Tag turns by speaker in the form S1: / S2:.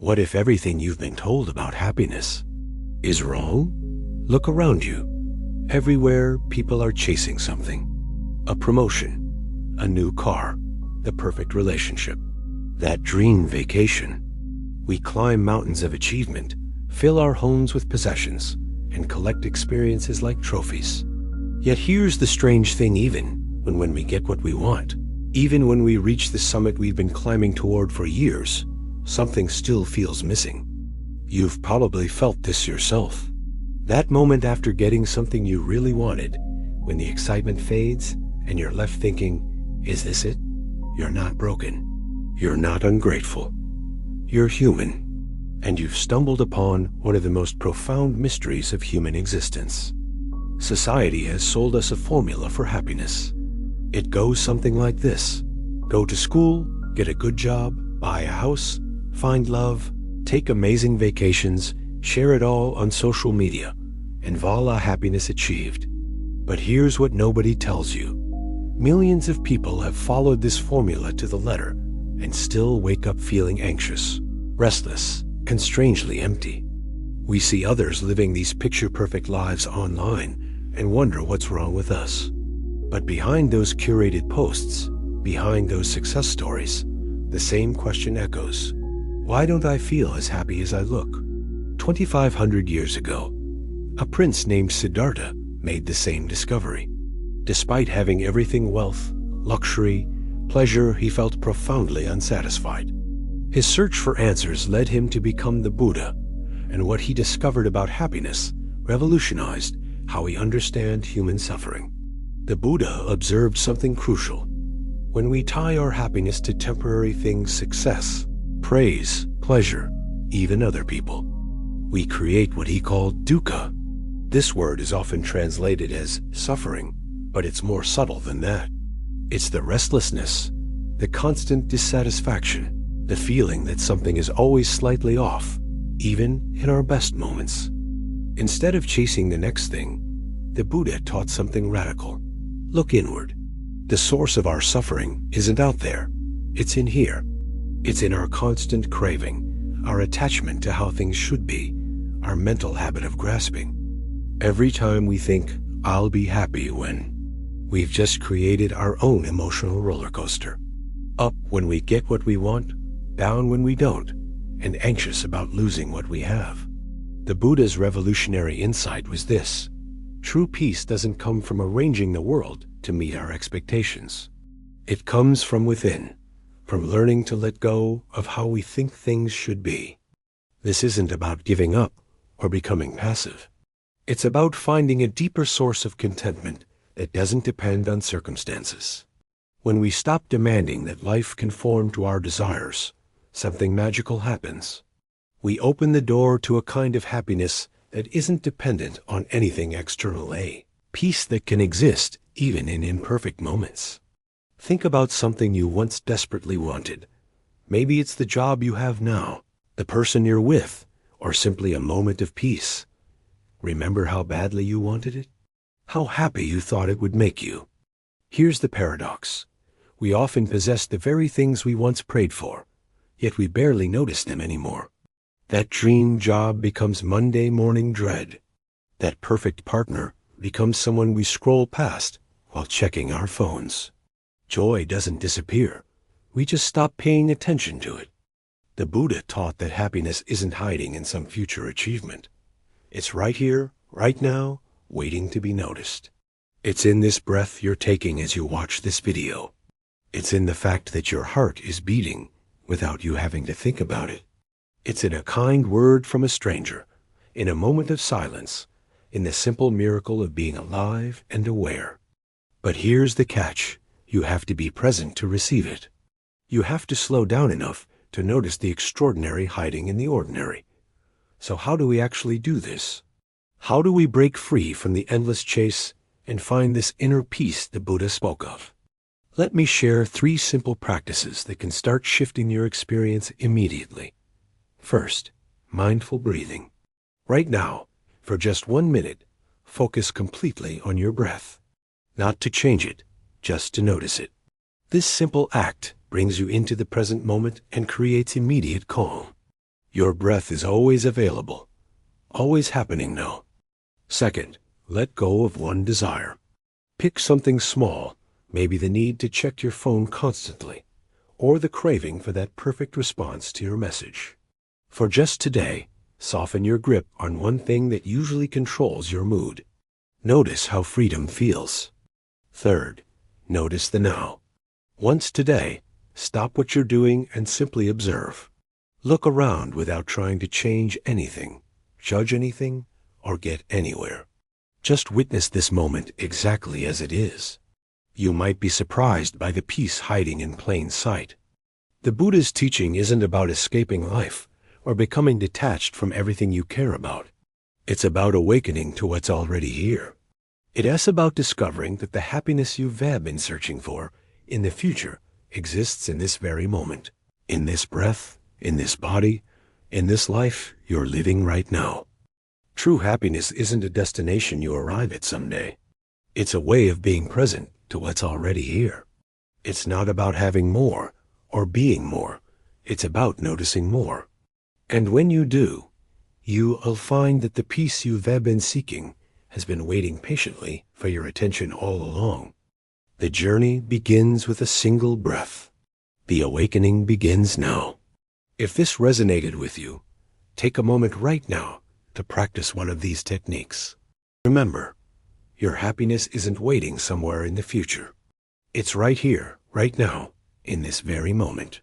S1: What if everything you've been told about happiness is wrong? Look around you. Everywhere, people are chasing something. A promotion, a new car, the perfect relationship, that dream vacation. We climb mountains of achievement, fill our homes with possessions, and collect experiences like trophies. Yet here's the strange thing: even when we get what we want, even when we reach the summit we've been climbing toward for years, something still feels missing. You've probably felt this yourself. That moment after getting something you really wanted, when the excitement fades and you're left thinking, is this it? You're not broken. You're not ungrateful. You're human. And you've stumbled upon one of the most profound mysteries of human existence. Society has sold us a formula for happiness. It goes something like this: go to school, get a good job, buy a house, find love, take amazing vacations, share it all on social media, and voila, happiness achieved. But here's what nobody tells you. Millions of people have followed this formula to the letter and still wake up feeling anxious, restless, and strangely empty. We see others living these picture-perfect lives online and wonder what's wrong with us. But behind those curated posts, behind those success stories, the same question echoes. Why don't I feel as happy as I look? 2,500 years ago, a prince named Siddhartha made the same discovery. Despite having everything: wealth, luxury, pleasure, he felt profoundly unsatisfied. His search for answers led him to become the Buddha, and what he discovered about happiness revolutionized how we understand human suffering. The Buddha observed something crucial. When we tie our happiness to temporary things, success, praise, pleasure, even other people, we create what he called dukkha. This word is often translated as suffering, but it's more subtle than that. It's the restlessness, the constant dissatisfaction, the feeling that something is always slightly off, even in our best moments. Instead of chasing the next thing, the Buddha taught something radical. Look inward. The source of our suffering isn't out there. It's in here. It's in our constant craving, our attachment to how things should be, our mental habit of grasping. Every time we think, I'll be happy when, we've just created our own emotional roller coaster. Up when we get what we want, down when we don't, and anxious about losing what we have. The Buddha's revolutionary insight was this: true peace doesn't come from arranging the world to meet our expectations. It comes from within, from learning to let go of how we think things should be. This isn't about giving up or becoming passive. It's about finding a deeper source of contentment that doesn't depend on circumstances. When we stop demanding that life conform to our desires, something magical happens. We open the door to a kind of happiness that isn't dependent on anything external, a peace that can exist even in imperfect moments. Think about something you once desperately wanted. Maybe it's the job you have now, the person you're with, or simply a moment of peace. Remember how badly you wanted it? How happy you thought it would make you? Here's the paradox. We often possess the very things we once prayed for, yet we barely notice them anymore. That dream job becomes Monday morning dread. That perfect partner becomes someone we scroll past while checking our phones. Joy doesn't disappear. We just stop paying attention to it. The Buddha taught that happiness isn't hiding in some future achievement. It's right here, right now, waiting to be noticed. It's in this breath you're taking as you watch this video. It's in the fact that your heart is beating without you having to think about it. It's in a kind word from a stranger, in a moment of silence, in the simple miracle of being alive and aware. But here's the catch. You have to be present to receive it. You have to slow down enough to notice the extraordinary hiding in the ordinary. So how do we actually do this? How do we break free from the endless chase and find this inner peace the Buddha spoke of? Let me share 3 simple practices that can start shifting your experience immediately. First, mindful breathing. Right now, for just 1 minute, focus completely on your breath. Not to change it, just to notice it. This simple act brings you into the present moment and creates immediate calm. Your breath is always available, always happening now. Second, let go of one desire. Pick something small, maybe the need to check your phone constantly, or the craving for that perfect response to your message. For just today, soften your grip on one thing that usually controls your mood. Notice how freedom feels. Third, notice the now. Once today, stop what you're doing and simply observe. Look around without trying to change anything, judge anything, or get anywhere. Just witness this moment exactly as it is. You might be surprised by the peace hiding in plain sight. The Buddha's teaching isn't about escaping life or becoming detached from everything you care about. It's about awakening to what's already here. It is about discovering that the happiness you've been searching for in the future exists in this very moment, in this breath, in this body, in this life you're living right now. True happiness isn't a destination you arrive at someday. It's a way of being present to what's already here. It's not about having more or being more. It's about noticing more. And when you do, you'll find that the peace you've been seeking has been waiting patiently for your attention all along. The journey begins with a single breath. The awakening begins now. If this resonated with you, take a moment right now to practice one of these techniques. Remember, your happiness isn't waiting somewhere in the future. It's right here, right now, in this very moment.